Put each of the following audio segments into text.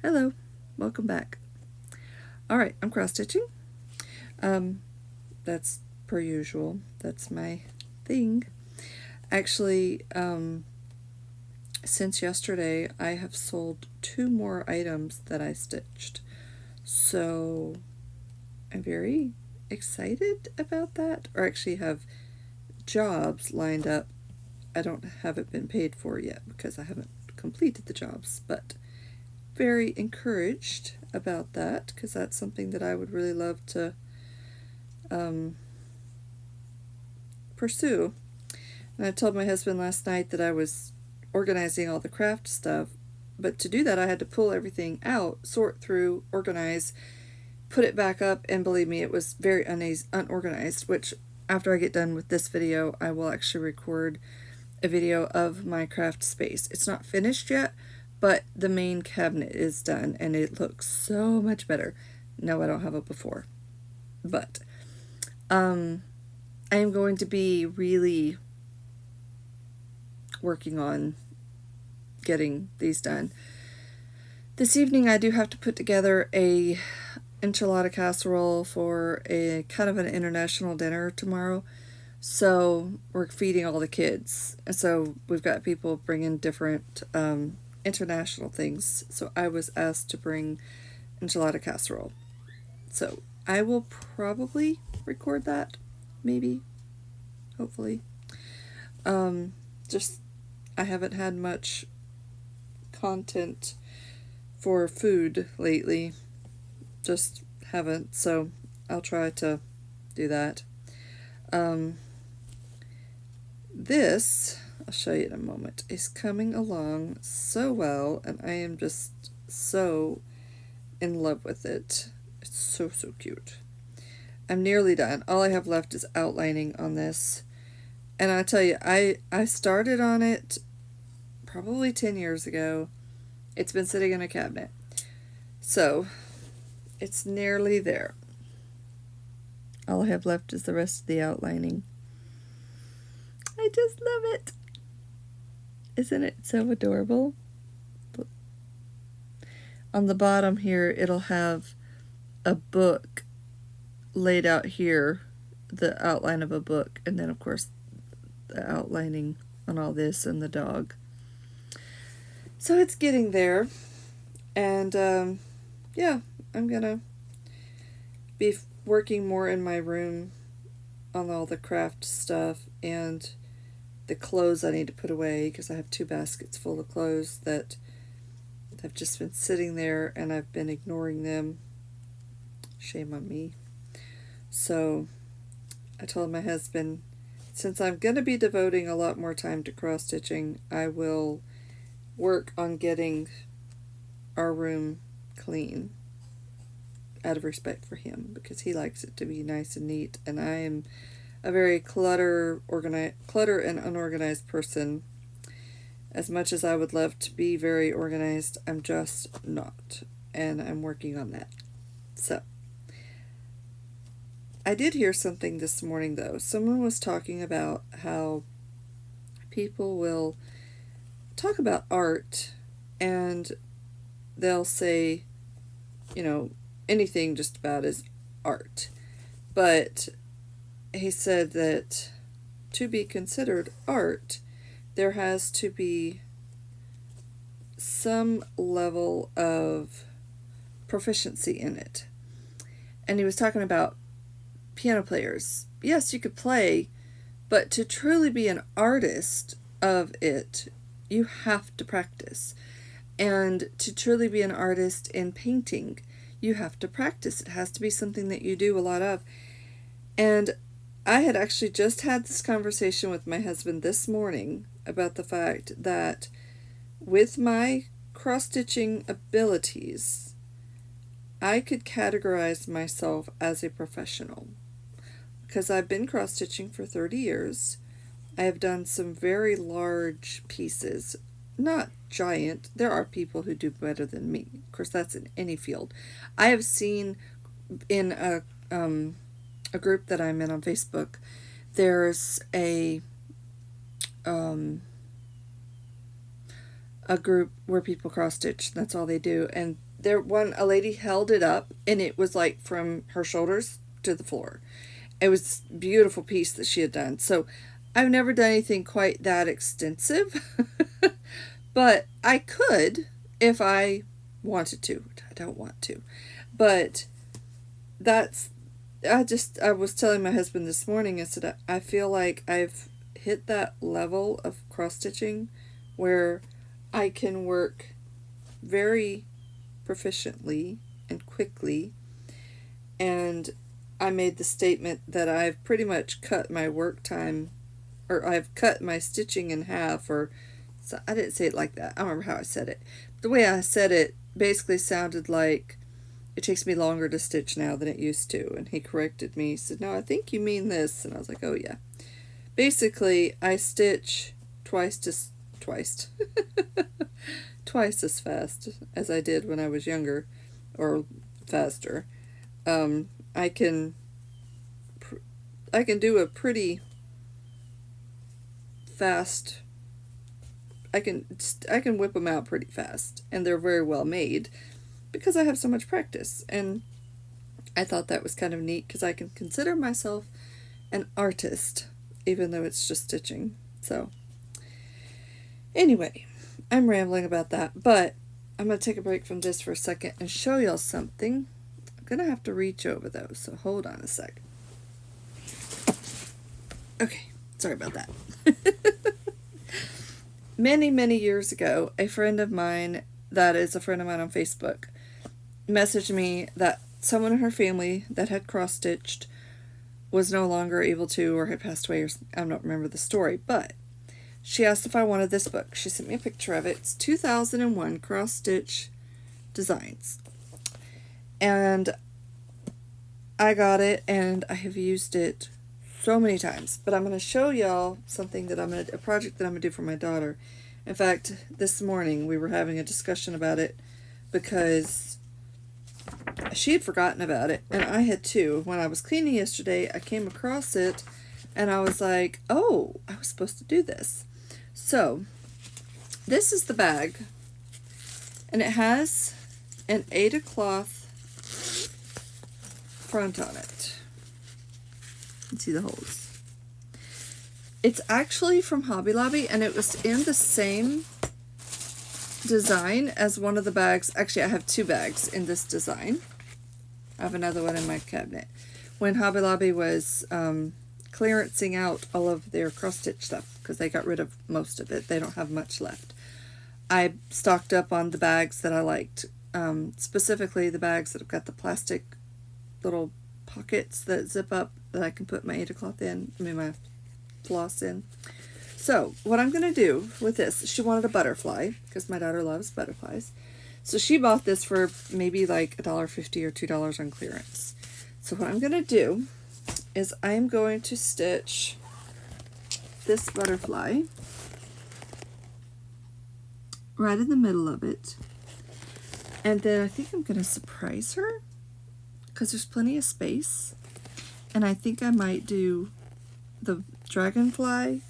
Hello, welcome back. All right, I'm cross stitching. That's per usual. That's my thing. Actually, since yesterday, I have sold 2 more items that I stitched. So I'm very excited about that, or actually have jobs lined up. I don't have it been paid for yet because I haven't completed the jobs, but very encouraged about that because that's something that I would really love to um, pursue. And I told my husband last night that I was organizing all the craft stuff, but to do that, I had to pull everything out, sort through, organize, put it back up, and believe me, it was very unorganized, which after I get done with this video, I will actually record a video of my craft space. It's not finished yet, but the main cabinet is done, and it looks so much better. No, I don't have it before. But I am going to be really working on getting these done. This evening I do have to put together a enchilada casserole for a kind of an international dinner tomorrow. So we're feeding all the kids. And so we've got people bringing different international things. So I was asked to bring enchilada casserole. So I will probably record that, maybe, hopefully. Just I haven't had much content for food lately. Just haven't, so I'll try to do that. This, I'll show you in a moment, is coming along so well, and I am just so in love with it. It's so, so cute. I'm nearly done. All I have left is outlining on this. And I tell you, I started on it probably 10 years ago. It's been sitting in a cabinet. So, it's nearly there. All I have left is the rest of the outlining. I just love it. Isn't it so adorable? On the bottom here, it'll have a book laid out here, the outline of a book, and then, of course, the outlining on all this and the dog. So it's getting there. And yeah, I'm gonna be working more in my room on all the craft stuff and the clothes I need to put away because I have 2 baskets full of clothes that have just been sitting there and I've been ignoring them. Shame on me. So I told my husband, since I'm going to be devoting a lot more time to cross stitching, I will work on getting our room clean out of respect for him because he likes it to be nice and neat, and I am a very clutter and unorganized person. As much as I would love to be very organized, I'm just not, and I'm working on that. So I did hear something this morning though. Someone was talking about how people will talk about art and they'll say, anything just about is art. But he said that to be considered art, there has to be some level of proficiency in it. And he was talking about piano players. Yes, you could play, but to truly be an artist of it, you have to practice. And to truly be an artist in painting, you have to practice. It has to be something that you do a lot of. And I had actually just had this conversation with my husband this morning about the fact that with my cross-stitching abilities, I could categorize myself as a professional because I've been cross-stitching for 30 years. I have done some very large pieces, not giant. There are people who do better than me. Of course, that's in any field. I have seen in a group that I'm in on Facebook, there's a group where people cross stitch. That's all they do, and a lady held it up, and it was like from her shoulders to the floor. It was a beautiful piece that she had done. So I've never done anything quite that extensive, but I could if I wanted to. I don't want to, but that's, I was telling my husband this morning, I said, I feel like I've hit that level of cross stitching where I can work very proficiently and quickly. And I made the statement that I've pretty much cut my work time, or I've cut my stitching in half, or so I didn't say it like that. I don't remember how I said it. The way I said it basically sounded like it takes me longer to stitch now than it used to. And he corrected me. He said, no, I think you mean this. And I was like, oh yeah. Basically, I stitch twice twice as fast as I did when I was younger, or faster. I can do a pretty fast. I can whip them out pretty fast, and they're very well made because I have so much practice. And I thought that was kind of neat because I can consider myself an artist, even though it's just stitching. So anyway, I'm rambling about that, but I'm going to take a break from this for a second and show y'all something. I'm going to have to reach over though, so hold on a sec. Okay, sorry about that. Many, many years ago, a friend of mine that is a friend of mine on Facebook messaged me that someone in her family that had cross-stitched was no longer able to, or had passed away, or I don't remember the story, but she asked if I wanted this book. She sent me a picture of it. It's 2001 Cross-Stitch Designs. And I got it, and I have used it so many times. But I'm going to show y'all something that a project that I'm going to do for my daughter. In fact, this morning we were having a discussion about it because she had forgotten about it, and I had too. When I was cleaning yesterday, I came across it, and I was like, oh, I was supposed to do this. So, this is the bag, and it has an Aida cloth front on it. You can see the holes. It's actually from Hobby Lobby, and it was in the same design as one of the bags. Actually, I have two bags in this design. I have another one in my cabinet. When Hobby Lobby was clearancing out all of their cross-stitch stuff, because they got rid of most of it. They don't have much left. I stocked up on the bags that I liked, specifically the bags that have got the plastic little pockets that zip up that I can put my Aida cloth in, my floss in. So what I'm going to do with this, she wanted a butterfly because my daughter loves butterflies. So she bought this for maybe like $1.50 or $2 on clearance. So what I'm going to do is I'm going to stitch this butterfly right in the middle of it. And then I think I'm going to surprise her because there's plenty of space. And I think I might do the dragonfly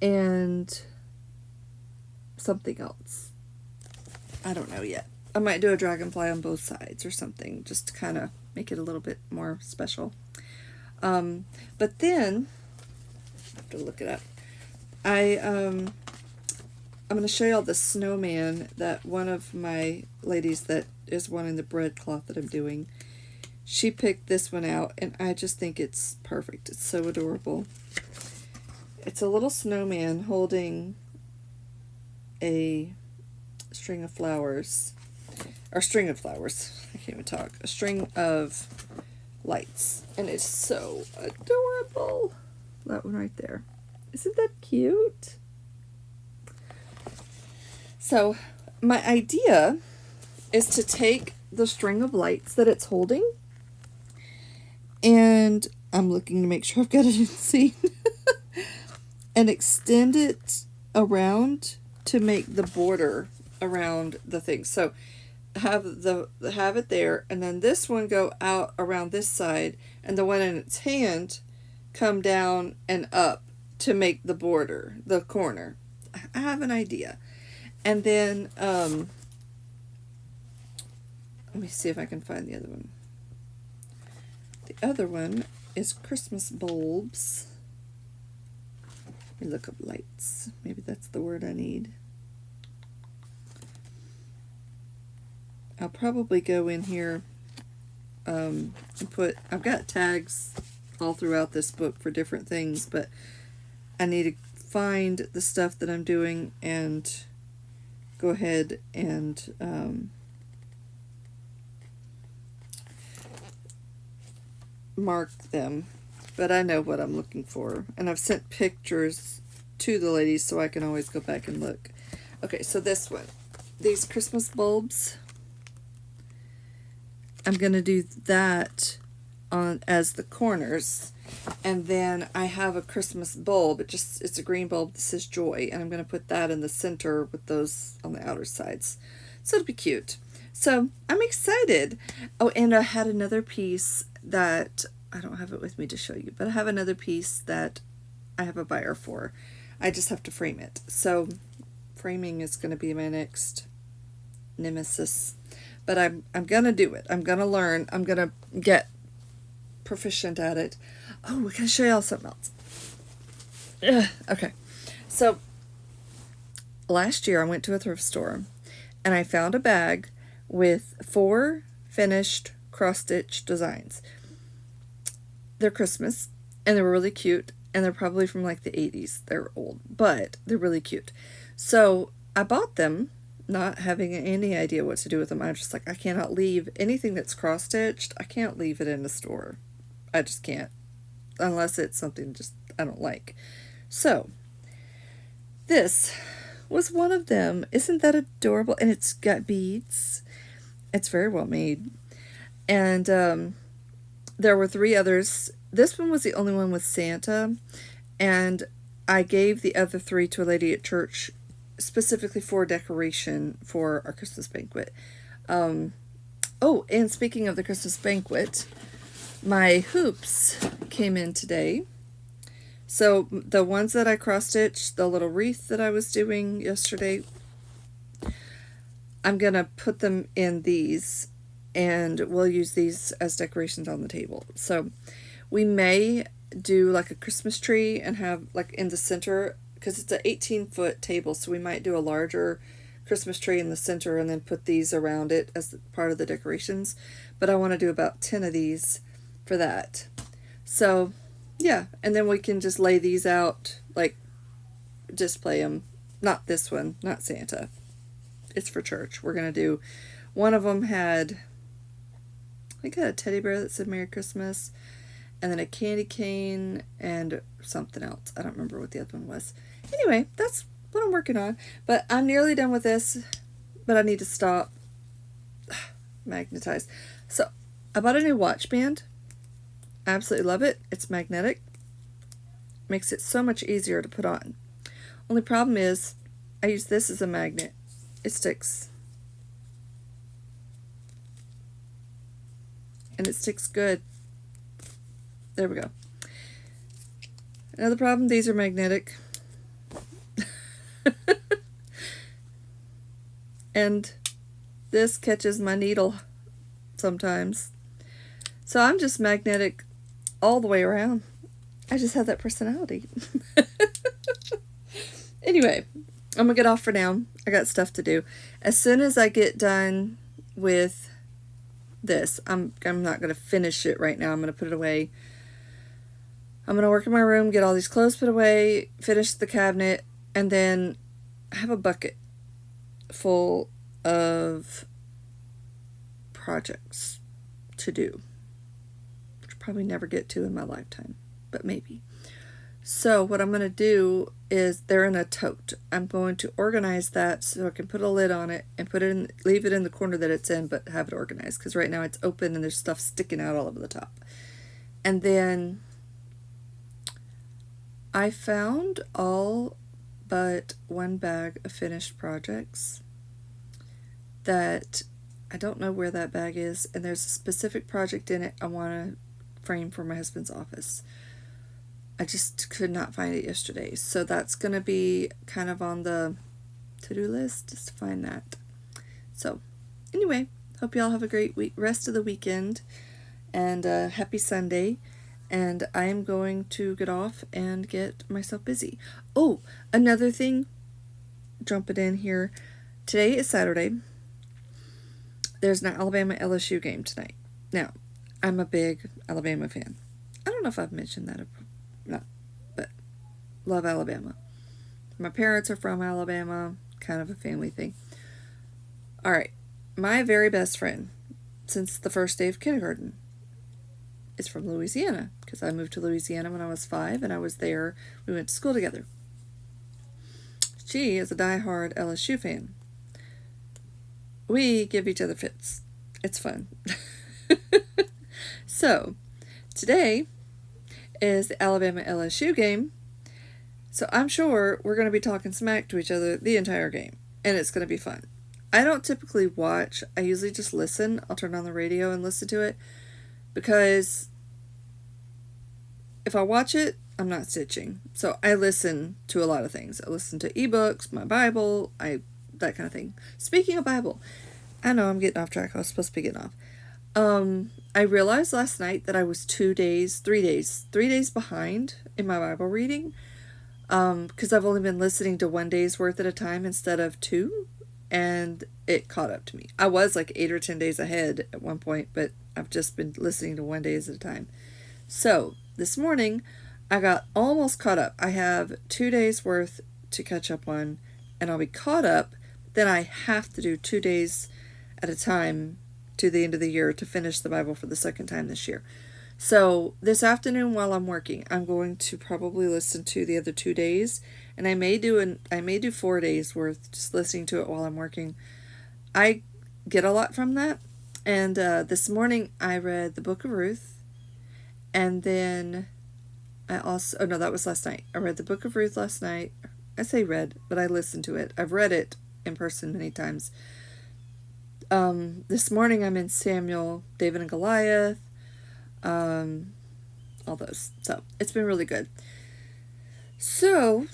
and something else. I don't know yet. I might do a dragonfly on both sides or something, just to kind of make it a little bit more special. But then, I have to look it up. I'm going to show y'all the snowman that one of my ladies that is wanting the breadcloth that I'm doing. She picked this one out, and I just think it's perfect. It's so adorable. It's a little snowman holding a string of flowers. Or string of flowers. I can't even talk. A string of lights. And it's so adorable. That one right there. Isn't that cute? So, my idea is to take the string of lights that it's holding, and I'm looking to make sure I've got it in scene, and extend it around to make the border around the thing. So have it there, and then this one go out around this side, and the one in its hand come down and up to make the border, the corner. I have an idea. And then let me see if I can find the other one. The other one is Christmas bulbs. Let me look up lights. Maybe that's the word I need. I'll probably go in here and put, I've got tags all throughout this book for different things, but I need to find the stuff that I'm doing and go ahead and mark them. But I know what I'm looking for, and I've sent pictures to the ladies so I can always go back and look. Okay, so this one, these Christmas bulbs, I'm going to do that on as the corners, and then I have a Christmas bulb. It's a green bulb that says joy, and I'm going to put that in the center with those on the outer sides. So it'll be cute. So I'm excited. Oh, and I had another piece that I don't have it with me to show you, but I have another piece that I have a buyer for. I just have to frame it. So framing is going to be my next nemesis. But I'm going to do it. I'm going to learn. I'm going to get proficient at it. Oh, we can show y'all something else. Ugh, okay. So last year I went to a thrift store and I found a bag with 4 finished cross-stitch designs. They're Christmas and they were really cute, and they're probably from like the 80s. They're old, but they're really cute. So I bought them, not having any idea what to do with them. I'm just like, I cannot leave anything that's cross-stitched. I can't leave it in the store. I just can't, unless it's something just I don't like. So this was one of them. Isn't that adorable? And it's got beads. It's very well made. And there were 3 others. This one was the only one with Santa, and I gave the other 3 to a lady at church specifically for decoration for our Christmas banquet. Oh, and speaking of the Christmas banquet, my hoops came in today. So the ones that I cross-stitched, the little wreath that I was doing yesterday, I'm going to put them in these, and we'll use these as decorations on the table. So we may do like a Christmas tree and have like in the center, because it's an 18-foot table, so we might do a larger Christmas tree in the center and then put these around it as part of the decorations. But I want to do about 10 of these for that. So yeah, and then we can just lay these out, like display them. Not this one, not Santa. It's for church. We're going to do, one of them had, I think, had a teddy bear that said Merry Christmas, and then a candy cane and something else. I don't remember what the other one was. Anyway, that's what I'm working on. But I'm nearly done with this, but I need to stop. Magnetized. So I bought a new watch band. I absolutely love it. It's magnetic. Makes it so much easier to put on. Only problem is I use this as a magnet. It sticks. And it sticks good. There we go. Another problem, these are magnetic. And this catches my needle sometimes. So I'm just magnetic all the way around. I just have that personality. Anyway, I'm gonna get off for now. I got stuff to do. As soon as I get done with this, I'm not gonna finish it right now. I'm gonna put it away. I'm gonna work in my room, get all these clothes put away, finish the cabinet, and then I have a bucket full of projects to do, which I'll probably never get to in my lifetime, but maybe. So what I'm going to do is, they're in a tote. I'm going to organize that so I can put a lid on it and put it in, leave it in the corner that it's in, but have it organized, because right now it's open and there's stuff sticking out all over the top. And then I found all but one bag of finished projects that I don't know where that bag is, and there's a specific project in it I want to frame for my husband's office. I just could not find it yesterday, so that's going to be kind of on the to-do list, just to find that. So anyway, Hope y'all have a great rest of the weekend, and happy Sunday. And I am going to get off and get myself busy. Oh, another thing, jumping in here. Today is Saturday. There's an Alabama LSU game tonight. Now, I'm a big Alabama fan. I don't know if I've mentioned that or not, but love Alabama. My parents are from Alabama, kind of a family thing. All right, my very best friend since the first day of kindergarten is from Louisiana, because I moved to Louisiana when I was 5, and I was there. We went to school together. She is a diehard LSU fan. We give each other fits. It's fun. So, today is the Alabama LSU game. So I'm sure we're going to be talking smack to each other the entire game. And it's going to be fun. I don't typically watch. I usually just listen. I'll turn on the radio and listen to it. Because if I watch it, I'm not stitching. So I listen to a lot of things. I listen to ebooks, my Bible, that kind of thing. Speaking of Bible, I know I'm getting off track. I was supposed to be getting off. I realized last night that I was 3 days behind in my Bible reading. Because I've only been listening to 1 day's worth at a time instead of 2. And it caught up to me. I was like 8 or 10 days ahead at one point, but I've just been listening to 1 day at a time. So this morning, I got almost caught up. I have 2 days worth to catch up on, and I'll be caught up. Then I have to do 2 days at a time to the end of the year to finish the Bible for the second time this year. So this afternoon while I'm working, I'm going to probably listen to the other 2 days, and I may do 4 days worth just listening to it while I'm working. I get a lot from that. And this morning I read the Book of Ruth, and then that was last night. I read the Book of Ruth last night. I say read, but I listened to it. I've read it in person many times. This morning I'm in Samuel, David and Goliath, all those. So it's been really good. So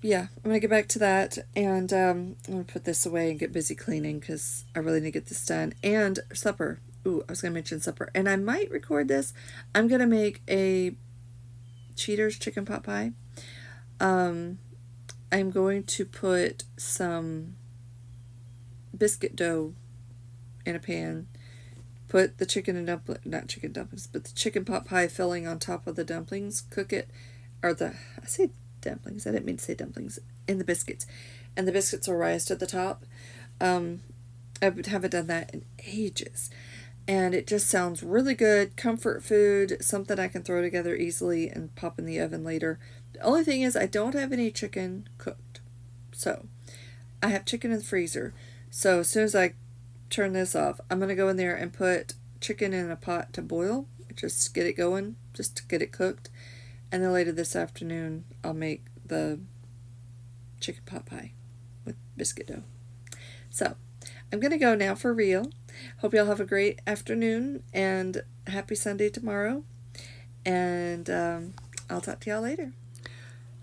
yeah, I'm going to get back to that, and I'm going to put this away and get busy cleaning because I really need to get this done. And supper. Ooh, I was going to mention supper. And I might record this. I'm going to make a Cheater's chicken pot pie. I'm going to put some biscuit dough in a pan. Put the chicken and not chicken dumplings, but the chicken pot pie filling on top of the dumplings. Cook it, I say dumplings. I didn't mean to say dumplings. In the biscuits, and the biscuits will rise to the top. I haven't done that in ages, and it just sounds really good. Comfort food, something I can throw together easily and pop in the oven later. The only thing is I don't have any chicken cooked, so I have chicken in the freezer. So as soon as I turn this off, I'm going to go in there and put chicken in a pot to boil, just to get it going, just to get it cooked. And then later this afternoon, I'll make the chicken pot pie with biscuit dough. So I'm going to go now for real. Hope y'all have a great afternoon and happy Sunday tomorrow. And I'll talk to y'all later.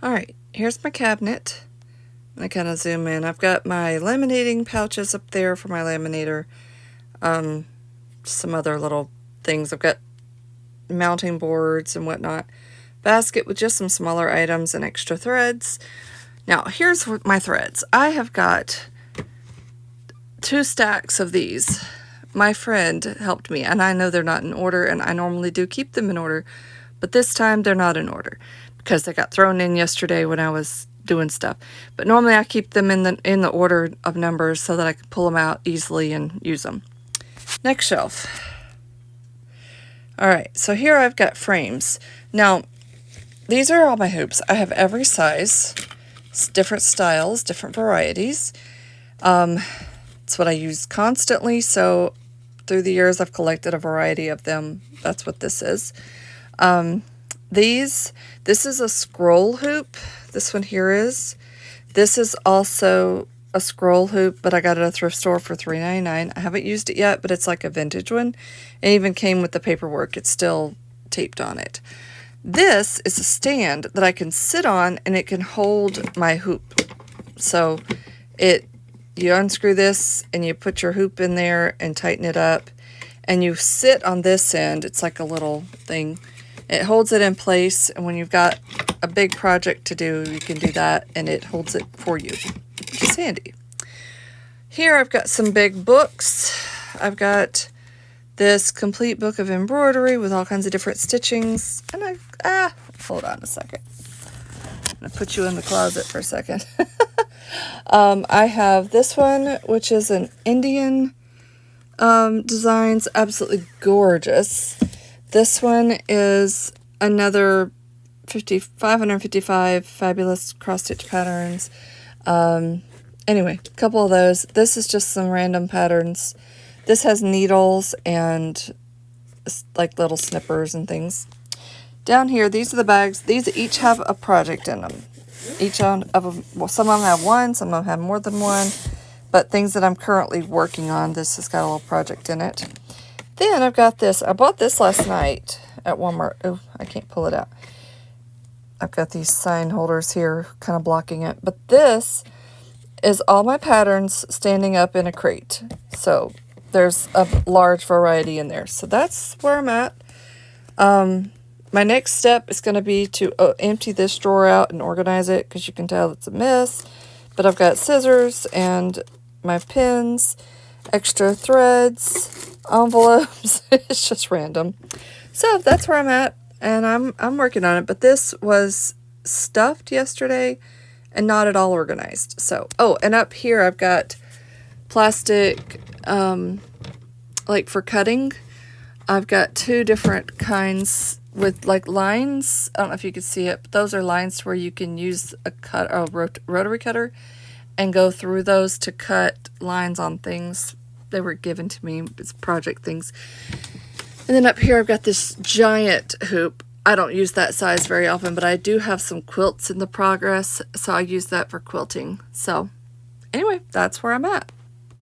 All right, here's my cabinet. I kind of zoom in. I've got my laminating pouches up there for my laminator. Some other little things. I've got mounting boards and whatnot. Basket with just some smaller items and extra threads. Now, here's my threads. I have got 2 stacks of these. My friend helped me, and I know they're not in order, and I normally do keep them in order, but this time they're not in order because they got thrown in yesterday when I was doing stuff. But normally I keep them in the order of numbers so that I can pull them out easily and use them. Next shelf. All right, so here I've got frames. Now, these are all my hoops. I have every size, different styles, different varieties. It's what I use constantly, so through the years I've collected a variety of them. That's what this is. This is a scroll hoop. This one here is. This is also a scroll hoop, but I got it at a thrift store for $3.99. I haven't used it yet, but it's like a vintage one. It even came with the paperwork. It's still taped on it. This is a stand that I can sit on, and it can hold my hoop. So it you unscrew this and you put your hoop in there and tighten it up, and you sit on this end. It's like a little thing. It holds it in place, and when you've got a big project to do, you can do that, and it holds it for you, which is handy. Here I've got some big books. I've got this complete book of embroidery with all kinds of different stitchings. And hold on a second. I'm going to put you in the closet for a second. I have this one, which is an Indian designs, absolutely gorgeous. This one is another 555 fabulous cross-stitch patterns. Anyway, a couple of those. This is just some random patterns. This has needles and like little snippers and things. Down here, these are the bags. These each have a project in them. Each of them, well, some of them have one, some of them have more than one. But things that I'm currently working on, this has got a little project in it. Then I've got this. I bought this last night at Walmart. Oh, I can't pull it out. I've got these sign holders here kind of blocking it. But this is all my patterns standing up in a crate. So there's a large variety in there. So that's where I'm at. My next step is going to be to empty this drawer out and organize it, because you can tell it's a mess. But I've got scissors and my pins, extra threads, envelopes. It's just random. So that's where I'm at, and I'm working on it. But this was stuffed yesterday and not at all organized. So, oh, and up here I've got plastic, like for cutting. I've got two different kinds with like lines. I don't know if you can see it, but those are lines where you can use a rotary cutter and go through those to cut lines on things. They were given to me. It's project things. And then up here I've got this giant hoop. I don't use that size very often, but I do have some quilts in the progress, so I use that for quilting. So anyway, that's where I'm at.